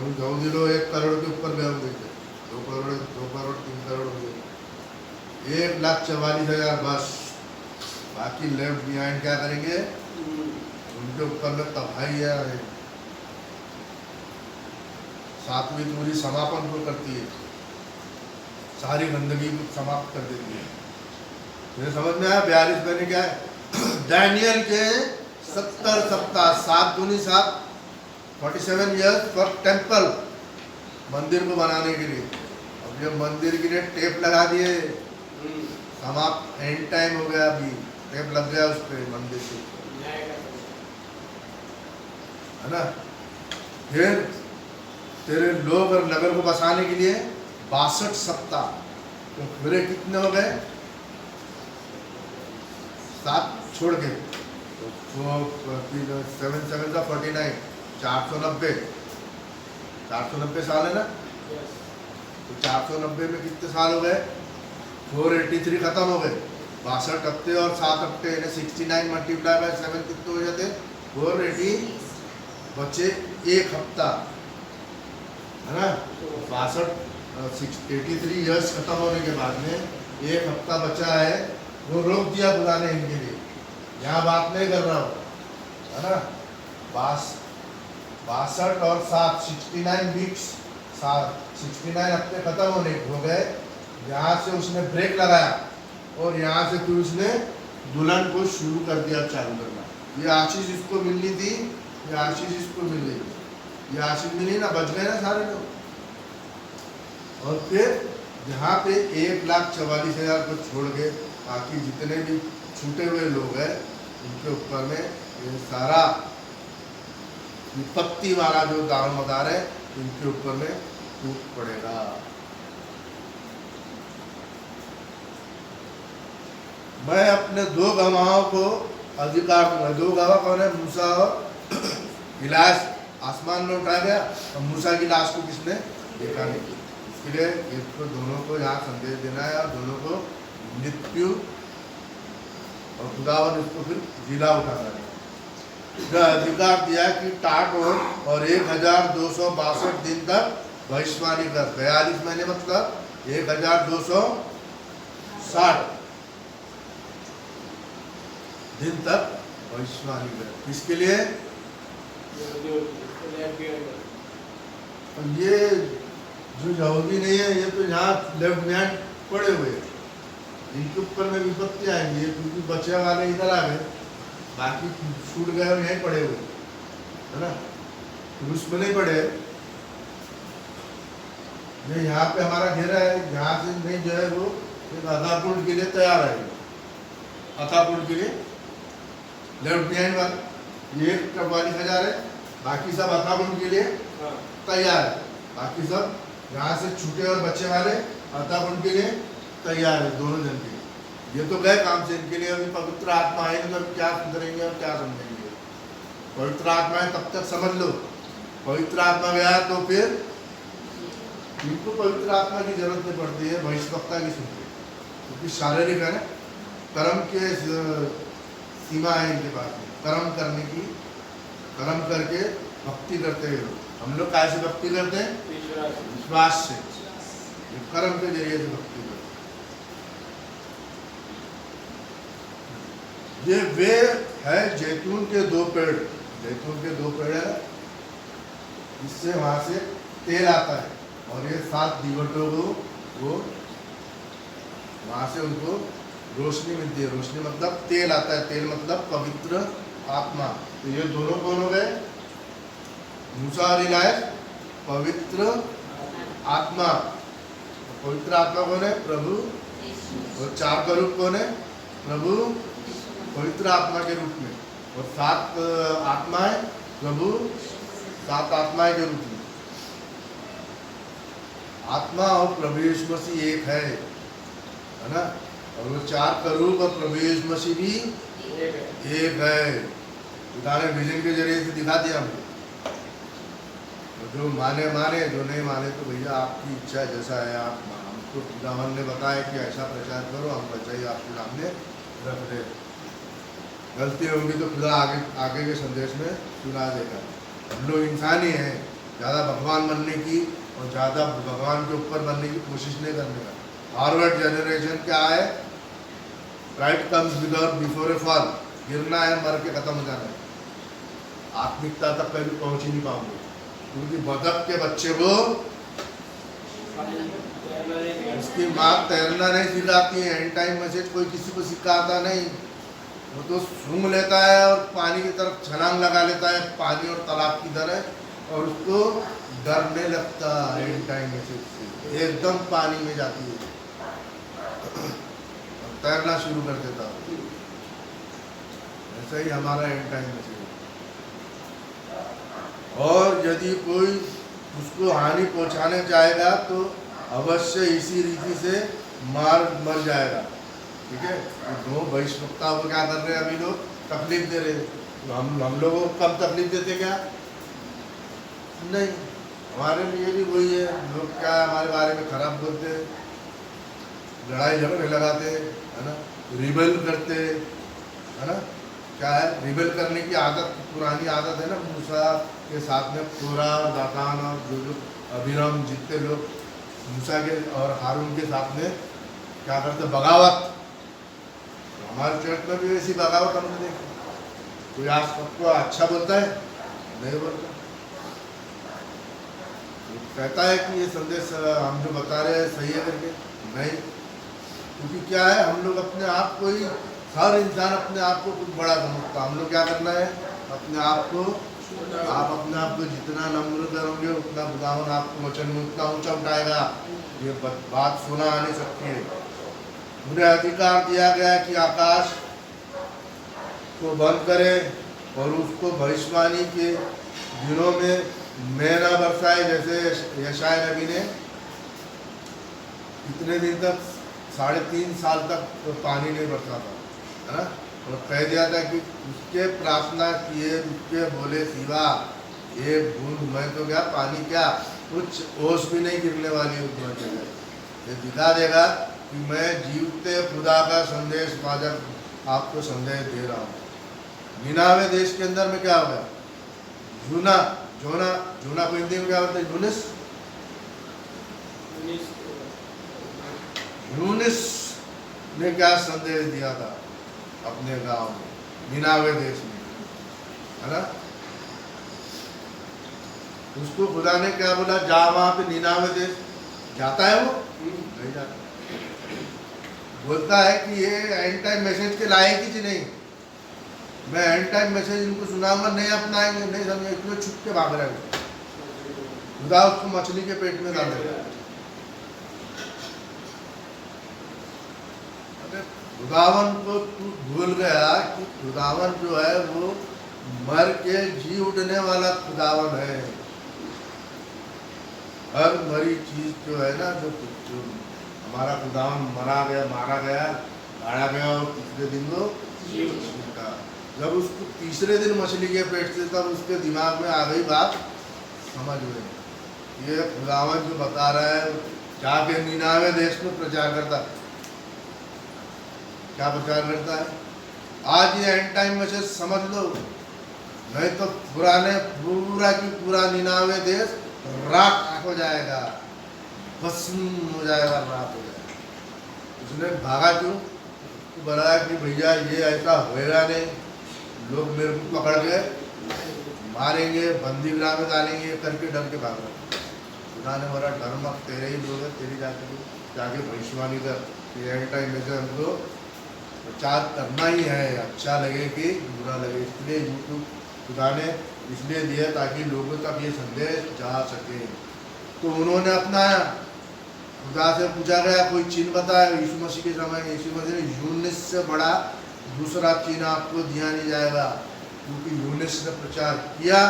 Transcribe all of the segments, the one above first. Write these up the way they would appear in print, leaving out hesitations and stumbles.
हम जाऊ दिलो 1 करोड़ के ऊपर गए होंगे, 2 करोड़ 3 करोड़ हो गए, 1,44,000 बस। बाकी लेफ्ट बिहाइंड क्या करेंगे, उनके ऊपर में तबाही है। सातवीं पूरी समापन को करती है, सारी गंदगी को समाप्त कर देती है। मुझे समझ में आया 42 महीने क्या है। डैनियल के 70 सप्ताह, 7 दूनी 7, 47 ईयर्स फॉर टेम्पल, मंदिर को बनाने के लिए। अब ये मंदिर के लिए टेप लगा दिए, समाप्त, एंड टाइम हो गया। अभी टेप लग गया उस पर मंदिर से, है ना। फिर तेरे लोग और नगर को बसाने के लिए 62 सप्ताह, तो पूरे कितने हो गए, 7 छोड़ के, तो 7 7 का 49, 490 साल है ना। तो 490 में कितने साल हो गए, 483 खत्म हो गए। 62 हफ्ते और 7 हफ्ते, 69 मल्टीप्लाई बाय 7 कितने हो जाते, 480, बचे 1 हफ्ता, है ना। 83 ईयर्स खत्म होने के बाद में 1 हफ्ता बचा है, वो रोक दिया खुदा ने इनके लिए। यहाँ बात नहीं कर रहा हूँ, है ना। 62 और 7, 69 वीक्स, 69 हफ्ते खत्म होने हो गए। यहाँ से उसने ब्रेक लगाया और यहाँ से फिर उसने दुल्हन को शुरू कर दिया, चालू करना। ये आशीष इसको मिलनी थी, ये आशीष इसको मिल गई, ये आशीष मिली ना, बच गए ना सारे लोग। और फिर यहाँ पे 1,44,000 को छोड़ के बाकी जितने भी छूटे हुए लोग हैं, उनके ऊपर में ये सारा विपत्ति वाला जो दारोमदार है, इनके ऊपर में टूट पड़ेगा। मैं अपने 2 गवाहों को अधिकार दूंगा। 2 गवाह कौन है, मूसा और इलास। आसमान में उठाया गया और मूसा की लाश को किसने देखा नहीं। इसके लिए इसको दोनों को यहाँ संदेश देना है, और दोनों को मृत्यु और खुदावन इसको फिर जिला उठाना है। अधिकार दिया कि टाट और 1262 दिन तक भविष्यवाणी कर। 42 महीने मतलब 1260 दिन तक भविष्यवाणी कर। किसके लिए, ये जो यहूदी नहीं है, ये तो यहाँ लेफ्ट बिहाइंड पड़े हुए, इनके ऊपर में विपत्ति आएंगी, क्योंकि बचे वाले इधर आ गए, बाकी छूट गए और यहीं पड़े हुए, है ना। रूस में नहीं पड़े, ये यहाँ पे हमारा घेरा है, यहाँ से नहीं जो है वो एक अथापुर के लिए तैयार है, अथापुर के लिए लेफ्ट बिहाइंड वाला ये 44,000 है, बाकी सब अथापुर के लिए तैयार है। बाकी सब यहाँ से छूटे और बच्चे वाले अथापुर के लिए तैयार है, दोनों जन के लिए। ये तो गए काम से, इनके लिए अभी पवित्र आत्मा आएगी तो क्या सुधरेंगे और क्या समझेंगे। पवित्र आत्मा है तब तक समझ लो, पवित्र आत्मा गया तो फिर इनको पवित्र आत्मा की जरूरत नहीं पड़ती है, भविष्यवक्ता की सुनते, क्योंकि शारीरिक है ना, कर्म के सीमा है इनके पास में, कर्म करने की, कर्म करके भक्ति करते हैं लोग। हम लोग कैसे भक्ति करते हैं, विश्वास से, कर्म के जरिए से भक्ति करते। ये वे है जैतून के 2 पेड़, जैतून के 2 पेड़ है, इससे वहां से तेल आता है, और ये 7 दीवटों को वो वहां से उनको रोशनी मिलती है। रोशनी मतलब तेल आता है, तेल मतलब पवित्र आत्मा। तो ये दोनों कौन हो गए, मूसा और इलायास, पवित्र आत्मा। पवित्र आत्मा कौन है, प्रभु। और 4 का रूप कौन है, प्रभु पवित्र आत्मा के रूप में, और 7 आत्माएं प्रभु 7 आत्माएं के रूप में। आत्मा और प्रभु यीशु मसीह एक है ना। और वो 4 का रूप और प्रभु यीशु मसीह भी एक है। पिता ने विजन के जरिए से दिखा दिया हमको। जो माने माने, जो नहीं माने तो भैया आपकी इच्छा जैसा है आप। हमको खुदावन ने बताया कि ऐसा प्रचार करो, हम बचाइए आपके सामने रख दे। गलती होगी तो खुदा आगे के संदेश में सुना देगा। हम लोग इंसान ही हैं, ज़्यादा भगवान बनने की और ज़्यादा भगवान के ऊपर बनने की कोशिश नहीं करने का। फॉरवर्ड जनरेशन क्या है, pride comes before A fall, गिरना है, मर के खत्म हो जाना है, आत्मिकता तक कभी पहुंच ही नहीं पाओगे। क्योंकि बतख के बच्चे को उसकी माँ तैरना नहीं सिखाती है, एंड टाइम मैसेज कोई किसी को सिखाता नहीं, वो तो सूंघ लेता है और पानी की तरफ छलांग लगा लेता है, पानी और तालाब की तरह, और उसको डरने लगता है एंड टाइम मैसेज से, एकदम पानी में जाती है और तैरना शुरू कर देता है। ऐसा ही हमारा एंड टाइम मैसेज है। और यदि कोई उसको हानि पहुंचाने चाहेगा तो अवश्य इसी रीति से मर जाएगा। ठीक है, दो बहिष्वक्ता को क्या कर रहे हैं, अभी लोग तकलीफ दे रहे हैं, तो हम लोगों को कम तकलीफ देते क्या? नहीं, हमारे लिए भी वही है। लोग क्या हमारे बारे में खराब बोलते हैं, लड़ाई झगड़े लगाते हैं, है ना, रिबेल करते हैं, है ना। क्या है, रिबेल करने की आदत, पुरानी आदत है ना, मूसा के साथ में कोरा, दातान और जो अभिराम जितने लोग मूसा के और हारून के साथ में क्या करते, बगावत। तो हमारे चर्च में भी ऐसी बगावत हमने देखी। कोई आज सबको अच्छा बोलता है? नहीं बोलता। तो कहता है कि ये संदेश हम जो बता रहे हैं सही है करके, नहीं। क्योंकि क्या है, हम लोग अपने आप को ही, हर इंसान अपने आप को कुछ बड़ा समझता। हम लोग क्या करना है, अपने आप को, आप अपने आप को जितना नम्र करोगे उतना खुदावन आपको वचन में उतना ऊंचा उठाएगा। ये बात सुना नहीं सकती है। उन्हें अधिकार दिया गया कि आकाश को बंद करे और उसको भविष्यवाणी के दिनों में मैना बरसाए, जैसे यशाया नबी ने कितने दिन तक, 3.5 साल तक तो पानी नहीं बरसा था, है ना। और कह दिया था कि उसके प्रार्थना किए, उसके बोले सिवा ये बूंद मैं तो क्या, पानी क्या, कुछ ओस भी नहीं गिरने वाली उस जगह। ये दिखा देगा कि मैं जीवते खुदा का संदेश वाजब आपको संदेश दे रहा हूँ। निनावे देश के अंदर में क्या हो गया, जोना को हिंदी में क्या बोलते हैं, यूनिस ने क्या संदेश दिया था अपने गांव में, निनावे देश में, है ना। उसको खुदा ने क्या बोला, जा वहां पे निनावे देश। जाता है वो? नहीं जाता। बोलता है कि ये एंड टाइम मैसेज के लायक ही नहीं, मैं एंड टाइम मैसेज इनको सुनाऊंगा, नहीं अपनाएंगे, नहीं समझे, इसमें छुप के भाग रहे हैं। खुदा उसको मछली के पेट में डाल देगा। खुदावन को तू भूल गया कि खुदावन जो है वो मर के जी उठने वाला खुदावन है। हर मरी चीज जो है ना, जो हमारा खुदावन मारा गया, गाड़ा गया और तीसरे दिन वो जी उठा। जब उसको तीसरे दिन मछली के पेट से, तब उसके दिमाग में आ गई बात, समझ में, ये खुदावन जो बता रहा है, जाके निनावे देश में प्रचार करता। क्या प्रचार करता है? आज ये एंड टाइम मैसेज समझ लो, नहीं तो पूरा की पूरा निनावे देश राख हो जाएगा, भस्म हो जाएगा, राख हो जाएगा। उसने भागा क्यों? तो बोला कि भैया ये ऐसा होएगा नहीं, लोग मेरे को पकड़ के मारेंगे, बंदी गृह में डालेंगे करके डर के भाग रहा। खुदा ने बोला डर मत, तेरे ही लोग है, तेरी जाके भविष्यवाणी कर, एंड टाइम मैसेज हमको प्रचार करना ही है, अच्छा लगे कि बुरा लगे। इसलिए यूट्यूब खुदा ने इसलिए दिया ताकि लोगों तक ये संदेश जा सके। तो उन्होंने अपनाया। खुदा से पूछा गया कोई चिन्ह बताया, यीशु मसीह के समय में यीशु मसीह ने यूनिस से बड़ा दूसरा चिन्ह आपको दिया नहीं जाएगा, क्योंकि यूनिस ने प्रचार किया।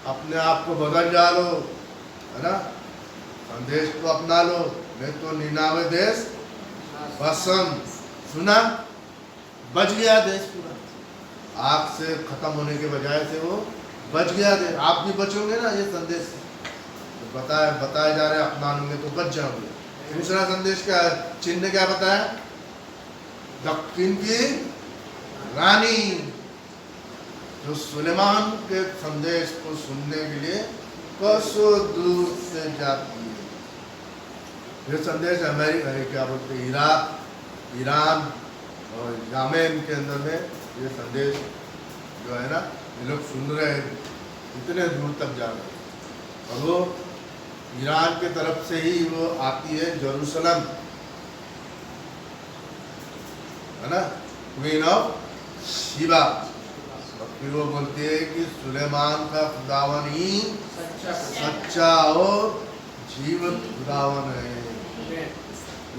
अपने आप को बदल डालो, है ना, संदेश को अपना लो, नहीं तो निनावे देश भस्म। सुना, बच गया देश पूरा, आग से खत्म होने के बजाय से वो बच गया देश। आप भी बचोगे ना ये संदेश से, तो बताया जा रहा है, अपना लोगे तो बच जाओगे। दूसरा संदेश क्या है, चिन्ह ने क्या बताया, दक्षिण की रानी, जो सुलेमान के संदेश को सुनने के लिए कोसों दूर से जाती है। ये संदेश अमेरिका, क्या बोलते हैं, इराक, ईरान और यमेन के अंदर में ये संदेश जो है ना, ये लोग सुन रहे हैं, इतने दूर तक जा रहे हैं। और वो ईरान के तरफ से ही वो आती है, जेरूसलम, है ना, क्वीन ऑफ शिबा। फिर वो बोलती है कि सुलेमान का खुदावन ही सच्चा और जीवित खुदावन है।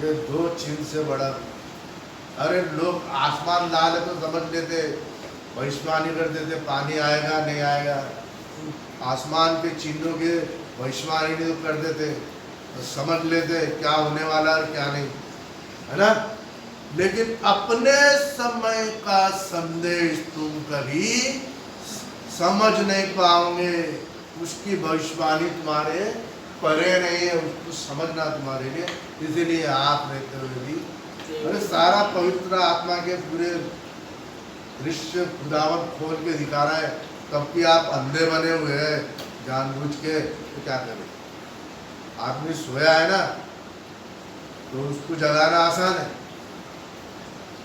ये दो चिन्ह से बड़ा। अरे लोग आसमान लाल है तो समझ लेते, भविष्यवाणी कर देते, पानी आएगा नहीं आएगा, आसमान के चिन्हों के भविष्यवाणी नहीं तो कर देते, तो समझ लेते क्या होने वाला और क्या नहीं, है ना। लेकिन अपने समय का संदेश तुम कभी समझ नहीं पाओगे, उसकी भविष्यवाणी तुम्हारे परे नहीं है, उसको समझना तुम्हारे लिए। इसीलिए आप रहते हुए भी अरे सारा पवित्र आत्मा के पूरे दृश्य खुदावन खोल के दिखा रहा है, तब कि आप अंधे बने हुए हैं जानबूझ के, तो क्या करें। आदमी सोया है ना, तो उसको जगाना आसान है।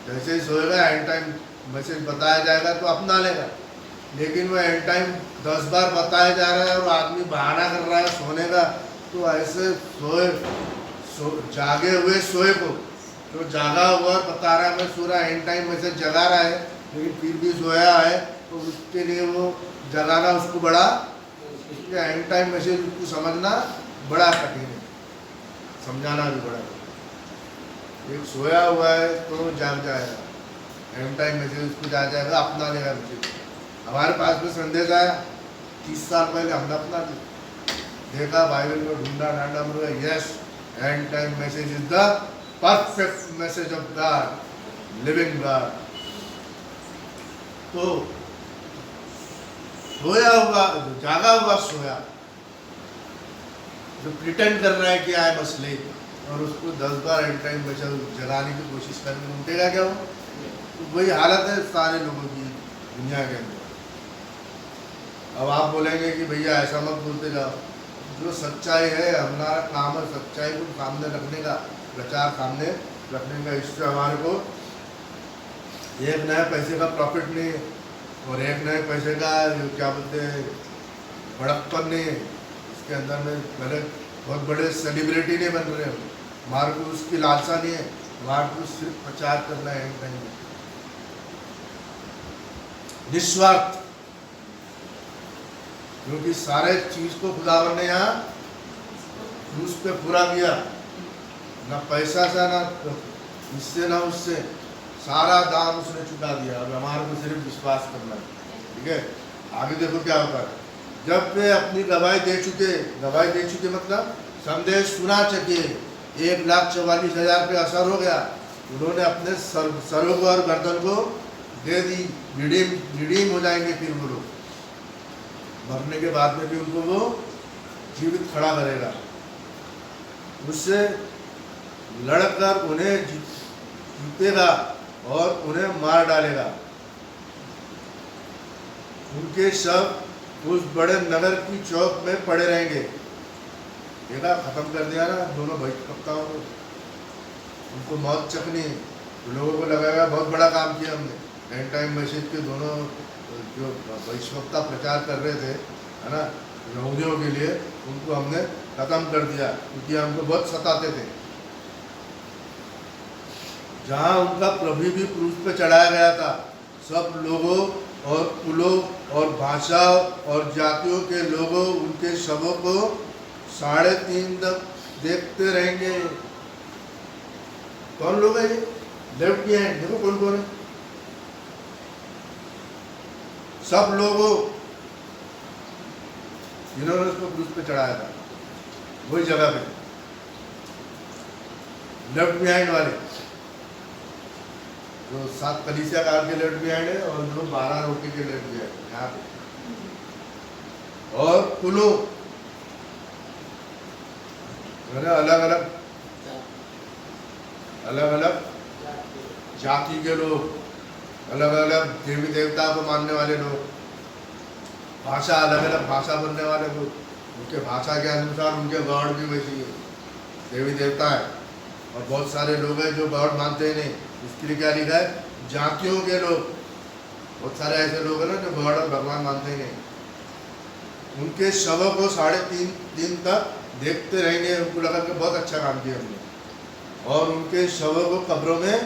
जैसे ही सोएगा एंड टाइम मैसेज बताया जाएगा तो अपना लेगा, लेकिन वो एंड टाइम 10 बार बताया जा रहा है और आदमी बहाना कर रहा है सोने का, तो ऐसे जागे हुए सोए को तो जागा हुआ बता रहा है मैं सो रहा, एंड टाइम मैसेज जगा रहा है, लेकिन फिर भी सोया है, तो उसके लिए वो जगाना उसको बड़ा, एंड टाइम मैसेज उसको समझना बड़ा कठिन है, समझाना भी बड़ा। एक सोया हुआ है तो जाग जाएगा, एंड टाइम मैसेज उसको जा जाएगा, अपना लेगा मैसेज। हमारे पास में संदेश आया 30 साल पहले, हमने अपना देखा, बाइबल में ढूंढा ढांडा, बोला yes, and time message is the perfect message of God, living God. तो सोया हुआ, जागा हुआ सोया, जो प्रिटेंड कर रहा है कि आई एम अस्लीप, और उसको 10 बार एंड टाइम मैसेज जगाने की कोशिश करके उठेगा क्या वो? तो वही हालत है सारे लोगों की दुनिया के अंदर। अब आप बोलेंगे कि भैया ऐसा मत बोलते जाओ, जो सच्चाई है, हमारा काम है सच्चाई को सामने रखने का, प्रचार सामने रखने का। इससे हमारे को एक नया पैसे का प्रॉफिट नहीं है, और एक नए पैसे का क्या बोलते हैं बड़प्पन नहीं है। इसके अंदर में पहले बहुत बड़े सेलिब्रिटी नहीं बन रहे हो, हमारे को उसकी लालसा नहीं है, हमारे को सिर्फ प्रचार करना है एक टाइम, निस्वार्थ, क्योंकि सारे चीज को खुदावन ने यहाँ क्रूस पे पूरा किया, ना पैसा से ना इससे ना उससे, सारा दाम उसने चुका दिया। अब हमारे को सिर्फ विश्वास करना है, ठीक है। आगे देखो क्या होता है, जब वे अपनी गवाही दे चुके मतलब संदेश सुना चुके, 1,44,000 पे असर हो गया, उन्होंने अपने सरों को और गर्दन को दे दी, रिडीम हो जाएंगे। फिर वो लोग मरने के बाद में भी उनको वो जीवित खड़ा करेगा, उससे लड़कर उन्हें जीतेगा और उन्हें मार डालेगा। उनके शव उस बड़े नगर की चौक में पड़े रहेंगे। देखा, खत्म कर दिया ना दोनों भविष्यवक्ताओं को, उनको मौत चखनी है। तो लोगों को लगेगा बहुत बड़ा काम किया हमने। एंड टाइम मैसेज के दोनों जो भविष्यवक्ता प्रचार कर रहे थे, है ना, यहूदियों के लिए, उनको हमने खत्म कर दिया, क्योंकि हमको बहुत सताते थे। जहाँ उनका प्रभु भी क्रूस पे चढ़ाया गया था, सब लोगों और कुलों और भाषा और जातियों के लोगों उनके शवों को 3.5 तक देखते रहेंगे। कौन लोग हैं ये? लेफ्ट बिहाइंड देखो कौन कौन है, सब लोगों जिन्होंने उसको क्रूस पे चढ़ाया था, वही जगह पे लेफ्ट बिहाइंड वाले, जो 7 कलीसिया कार के लेफ्ट बिहाइंड है और जो 12 रोटी के लेफ्ट बिहाइंड यहाँ पे, और कुलों अलग अलग जाति के लोग, अलग अलग देवी देवता को मानने वाले लोग, भाषा अलग अलग भाषा बोलने वाले लोग, उनके भाषा के अनुसार उनके गॉड भी वैसी है, देवी देवता है। और बहुत सारे लोग हैं जो गॉड मानते ही नहीं, इसके लिए क्या लिखा है, जातियों के लोग। बहुत सारे ऐसे लोग हैं ना जो गॉड और भगवान मानते ही नहीं। उनके शवों को 3.5 दिन तक देखते रहेंगे, उनको लगा कि बहुत अच्छा काम किया हमने, और उनके शवों को कब्रों में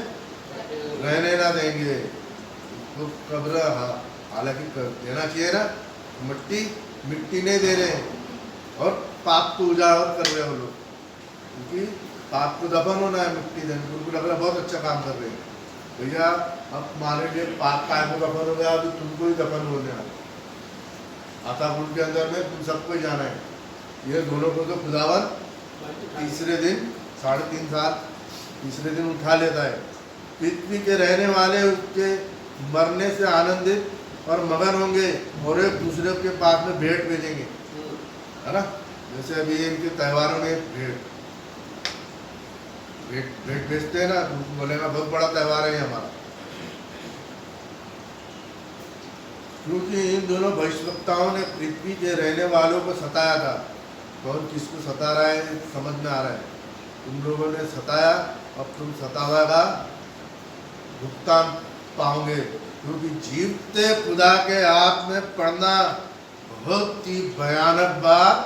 रहने ना देंगे। तो कब्र हालांकि देना चाहिए ना, मिट्टी नहीं दे रहे हैं, और पाप को उजागर कर रहे हैं वो लोग, क्योंकि पाप को दफन होना है मिट्टी देने। उनको लग रहा है बहुत अच्छा काम कर रहे हैं। भैया अब मान लीजिए पाप काय को दफन हो गया, अभी तुमको ही दफन हो गया। आता उनके अंदर में तुम सबको ही जाना है। ये दोनों को तो खुदावन तीसरे दिन 3.5 साल तीसरे दिन उठा लेता है। पृथ्वी के रहने वाले उसके मरने से आनंदित और मगन होंगे, और एक दूसरे के पास में भेंट भेजेंगे, है ना। जैसे अभी इनके त्योहारों में भेंट भेजते हैं ना, बोलेगा बहुत बड़ा त्यौहार है हमारा। क्योंकि इन दोनों भविष्यवक्ताओं ने पृथ्वी के रहने वालों को सताया था। कौन किसको सता रहा है समझ में आ रहा है। तुम लोगों ने सताया, अब तुम सतावा का भुगतान पाओगे, क्योंकि जीवते खुदा के हाथ में पड़ना बहुत ही भयानक बात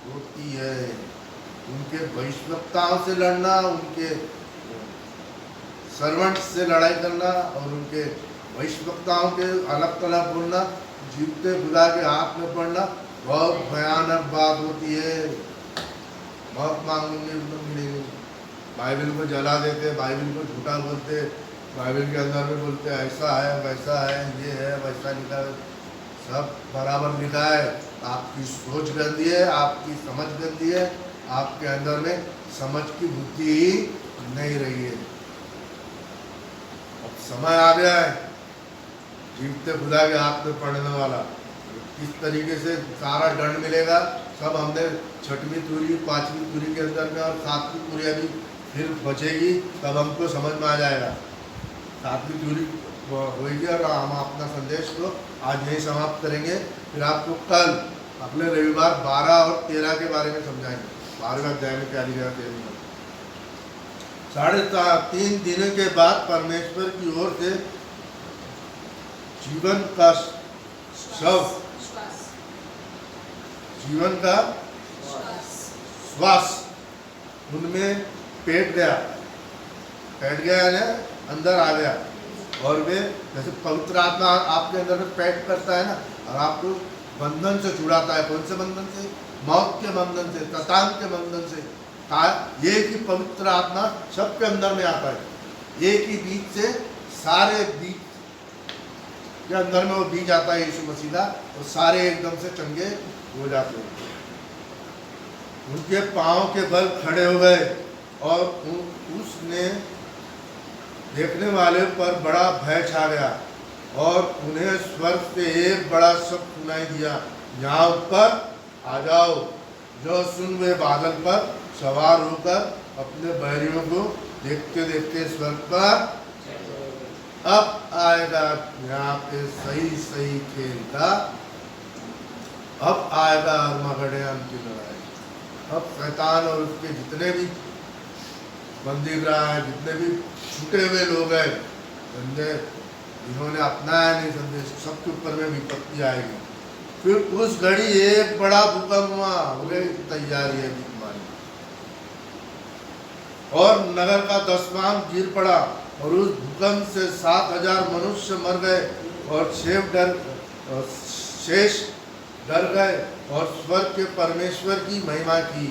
होती है। उनके भविष्यवक्ताओं से लड़ना, उनके सर्वेंट से लड़ाई करना, और उनके भविष्यवक्ताओं के अलग तलग बोलना, जीवते खुदा के हाथ में पड़ना बहुत भयानक बात होती है। बहुत मांगेंगे मिलेंगे। बाइबल को जला देते, बाइबल को झूठा बोलते, बाइबल के अंदर में बोलते ऐसा है वैसा है, ये है वैसा लिखा है, सब बराबर लिखा है। आपकी सोच गंदी है, आपकी समझ गंदी है, आपके अंदर में समझ की बुद्धि ही नहीं रही है। अब समय आ गया है जीवते खुदा के हाथ में पड़ने वाला। किस तरीके से सारा दंड मिलेगा, सब हमने 6वीं तुरी 5वीं तुरी के अंदर में, और 7वीं तुरी अभी फिर बचेगी, तब हमको समझ में आ जाएगा। 7वीं तुरी होगी, और हम अपना संदेश को आज यही समाप्त करेंगे। फिर आपको कल अगले रविवार 12 और 13 के बारे में समझाएंगे। 12वें अध्याय में क्या लिखा है 13 में। 3.5 दिनों के बाद परमेश्वर की ओर से जीवन का श्वास उनमें बैठ गया ना, अंदर आ गया, और वे जैसे पवित्र आत्मा आपके अंदर में पैठ करता है ना, और आपको बंधन से छुड़ाता है। कौन से बंधन से? मौत के बंधन से, शैतान के बंधन से। एक ही पवित्र आत्मा सबके अंदर में आता है, एक ही बीज से सारे बीज के अंदर में वो बीज आता है यीशु मसीह का, और सारे एकदम से चंगे हो जाते हैं। उनके पांव के बल खड़े हो गए, और उसने देखने वाले पर बड़ा भय छा गया, और उन्हें स्वर्ग से एक बड़ा शब्द सुनाई दिया, यहाँ ऊपर आ जाओ। जो सुन वे बादल पर सवार होकर अपने बैरियों को देखते देखते स्वर्ग पर अब आएगा। यहाँ पे सही खेल का अब आएगा अरमागेडोन की लड़ाई। अब शैतान और उसके जितने भी बंदीगृह हैं, जितने भी छूटे हुए लोग हैं, बंदे जिन्होंने अपनाया नहीं संदेश, सबके ऊपर में विपत्ति आएगी। फिर उस घड़ी एक बड़ा भूकंप हुआ, तैयारी है तुम्हारी, और नगर का 10वां गिर पड़ा, और उस भूकंप से 7,000 मनुष्य मर गए, और शेष डर गए और स्वर्ग के परमेश्वर की महिमा की।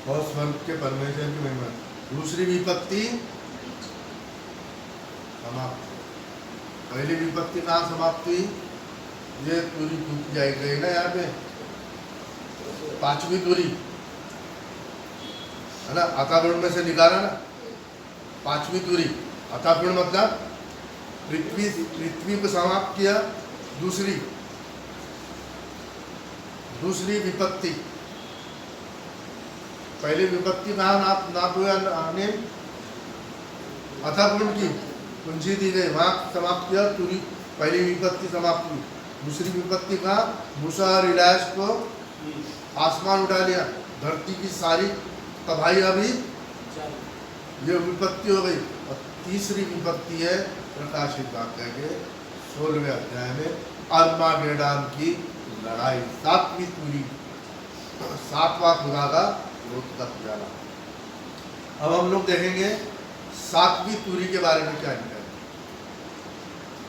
और स्वर्ग के परमेश्वर की महिमा। दूसरी विपत्ति समाप्त। पहली विपत्ति कहाँ समाप्त हुई? ये तुरी टूट जाएगी ना, यहाँ पे 5वीं तुरी है ना, अथापुण में से निकाला ना 5वीं तुरी। अथापुण मतलब पृथ्वी को समाप्त किया। दूसरी विपत्ति पहली विपत्ति कहाँ नाप हुआ अनिल? अथा पुंड की कुंजी दी गई, वहाँ समाप्त किया, तुरी पहली विपत्ति समाप्त हुई। दूसरी विपत्ति कहाँ? मूसा और इलाज को आसमान उठा लिया, धरती की सारी तबाही अभी ये विपत्ति हो गई। और तीसरी विपत्ति है प्रकाशित वाक्य के 16वें अध्याय में अर्मागेडोन की लड़ाई, 7वीं तुरी, 7वां खुदा का क्रोध का प्याला। अब हम लोग देखेंगे 7वीं तुरी के बारे में क्या लिखा है।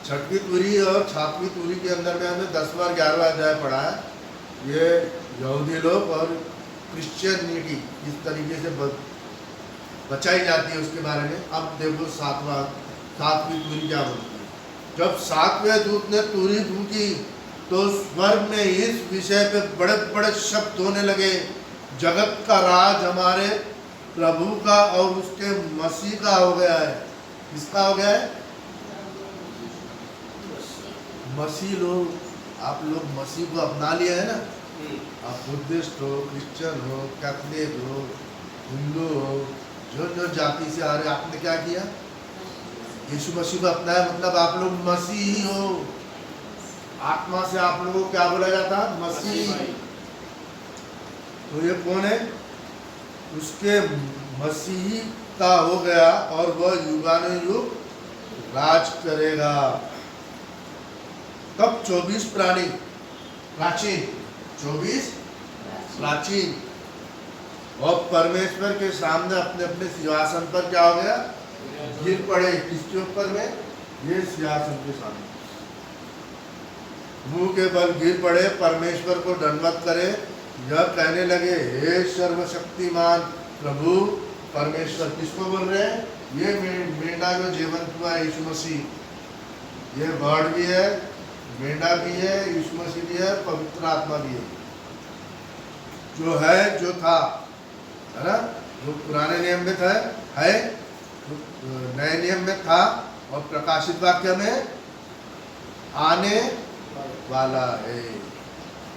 6वीं तुरी और 7वीं तुरी के अंदर में हमने 10वां और 11वां अध्याय पढ़ा है। ये यहूदी लोग और क्रिश्चियनिटी किस तरीके से बचाई जाती है उसके बारे में। अब देखो 7वीं तुरी क्या बोलती है। जब 7वें दूत ने तुरी फूंकी तो स्वर्ग में इस विषय पे बड़े बड़े शब्द होने लगे, जगत का राज हमारे प्रभु का और उसके मसीह का हो गया है। किसका हो गया है? मसीह लोग, आप लोग मसीह को अपना लिया है ना। आप बुद्धिस्ट हो, क्रिश्चियन हो, कैथलिक हो, हिंदू हो, जो जाति से आ रहे, आपने क्या किया? यीशु मसीह को अपनाया, मतलब आप लोग मसीही हो। आत्मा से आप लोगों को क्या बोला जाता? मसीह। तो ये कौन है? उसके मसीही का हो गया और वह युगानुयुग राज करेगा। तब 24 प्राणी प्राचीन 24 प्राचीन और परमेश्वर के सामने अपने अपने सिंहासन पर क्या हो गया? गिर पड़े। किसके ऊपर में? ये सिंहासन के सामने मुंह के बल गिर पड़े, परमेश्वर को दंडवत करे, यह कहने लगे, हे सर्वशक्तिमान प्रभु परमेश्वर। किसको बोल रहे हैं? ये मेंढा जो जीवंत हुआ है, यीशु मसीह। ये वर्ड भी है, मेंढा भी है, यीशु मसीह भी है, पवित्र आत्मा भी है। जो है, जो था, है ना, जो पुराने नियम में था है, नए नियम में था और प्रकाशित वाक्य में आने वाला है।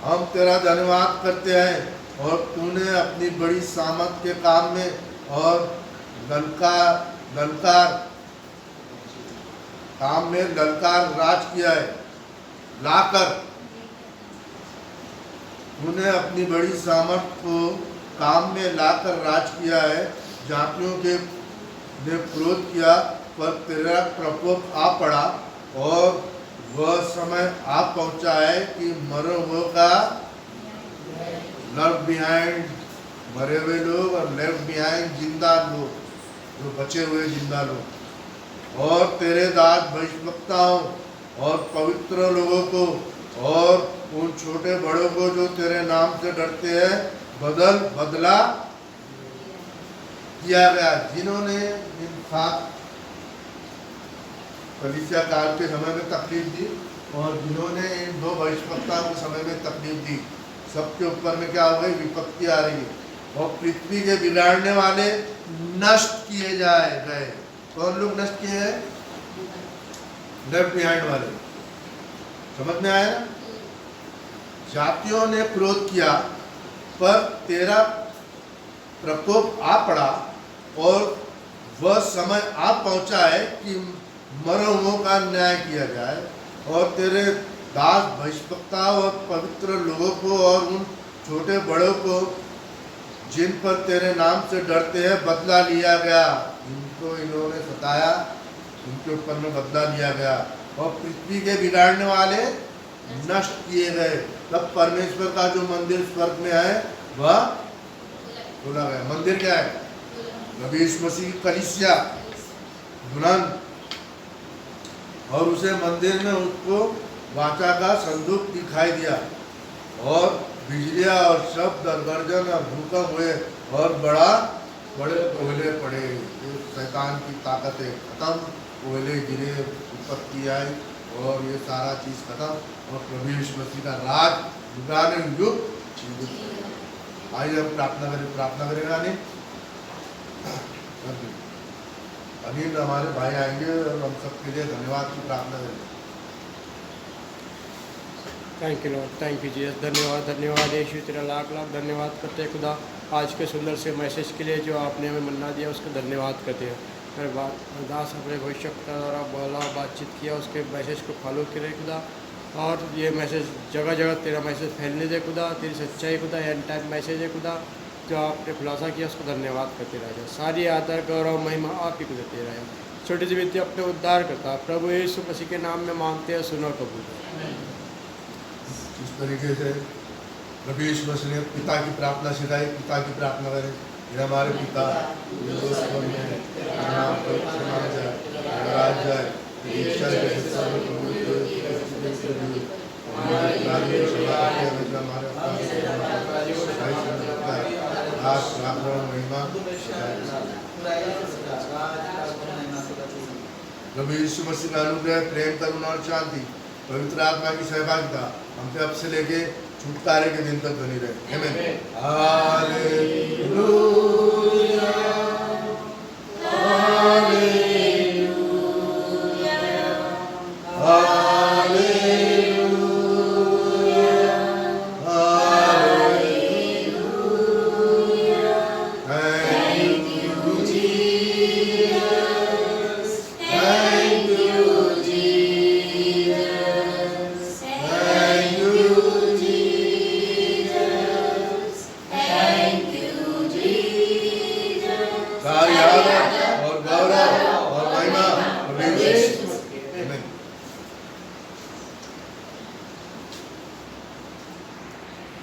हम तेरा धन्यवाद करते हैं और तूने अपनी बड़ी सामर्थ के काम में और ललकार काम में ललकार राज किया है। लाकर तूने अपनी बड़ी सामर्थ को काम में लाकर राज किया है। जातियों के ने क्रोध किया पर तेरा प्रकोप आ पड़ा और वह समय आ पहुंचा है कि मरे हुए का लेफ्ट बिहाइंड, मरे हुए लोग और लेफ्ट बिहाइंड जिंदा लोग, जो बचे हुए जिंदा लोग, और तेरे दास भविष्यवक्ताओं और पवित्र लोगों को और उन छोटे बड़ों को जो तेरे नाम से डरते हैं बदला किया गया। जिन्होंने इन 7 कलीसिया काल के समय में तकलीफ दी और जिन्होंने इन 2 भविष्यवक्ताओं के समय में तकलीफ दी, सबके ऊपर में क्या हो गई? विपत्ति आ रही है और पृथ्वी के बिगाड़ने वाले नष्ट किए गए। कौन लोग नष्ट किए हैं? लेफ्ट बिहाइंड वाले। समझ में आया ना? जातियों ने क्रोध किया पर तेरा प्रकोप आ पड़ा और वह समय आ पहुंचा है कि मरे हुओं का न्याय किया जाए और तेरे दास भविष्यवक्ता और पवित्र लोगों को और उन छोटे बड़ों को जिन पर तेरे नाम से डरते हैं बदला लिया गया। इनको इन्होंने सताया, इनके ऊपर में बदला लिया गया और पृथ्वी के बिगाड़ने वाले नष्ट किए गए। तब परमेश्वर का जो मंदिर स्वर्ग में है वह खोला गया। मंदिर क्या है? नबी यीशु मसीह की कलीसिया, दुल्हन। और उसे मंदिर में उसको वाचा का संदूक दिखाई दिया और बिजलियां और शब्द और गर्जन और भूकंप हुए और बड़े कोयले पड़े। शैतान की ताकतें खत्म, कोयले गिरे, विपत्ति आई और ये सारा चीज खत्म और प्रभु यीशु मसीह का राज युगानुयुग। आइए हम प्रार्थना करेगा। अनिल हमारे भाई आएंगे और हम सबके लिए धन्यवाद की प्रार्थना करेंगे। Thank you Lord, thank you Jesus. धन्यवाद धन्यवाद यीशु, तेरा लाख लाख धन्यवाद करते हैं खुदा आज के सुंदर से मैसेज के लिए जो आपने हमें मन्ना दिया, उसका धन्यवाद करते हैं। मेरे दास अपने भविष्यवक्ता द्वारा बोला बातचीत किया, उसके मैसेज को फॉलो करे खुदा, और ये मैसेज जगह जगह तेरा मैसेज फैलने दे खुदा, तेरी सच्चाई खुदा, एंड टाइम मैसेज है खुदा जो आपने खुलासा किया, उसको धन्यवाद करते रहे। सारी आदर गौरव महिमा आप ही को देते रहे। छोटी सी विद्या अपने उद्धार करता प्रभु यीशु मसीह के नाम में मांगते हैं, सुनो कबूल। इस तरीके से प्रभु यीशु मसीह ने पिता की प्रार्थना सिखाई, पिता की प्रार्थना करें। ये हमारे पिता जो स्वर्ग में है, तेरा नाम पवित्र माना जाए, तेरा राज्य आए, तेरी इच्छा जैसे स्वर्ग में होती है, वैसे पृथ्वी पर भी हो। हमारे अपराधी को क्षमा करते हैं, जो हमारे अपराध से क्षमा करता है, सच्चाई से करता है, राज प्रार्थना और महिमा प्रभु यीशु मसीह का अनुग्रह, प्रेम, करुणा और शांति, पवित्र आत्मा की सहभागिता हम पे अब से लेके छुटकारे के दिन तक बनी रहे। आमीन। Hallelujah, hallelujah, hallelujah, hallelujah. Thank you Jesus, thank you Jesus, thank you सारी आदर और गौरव और महिमा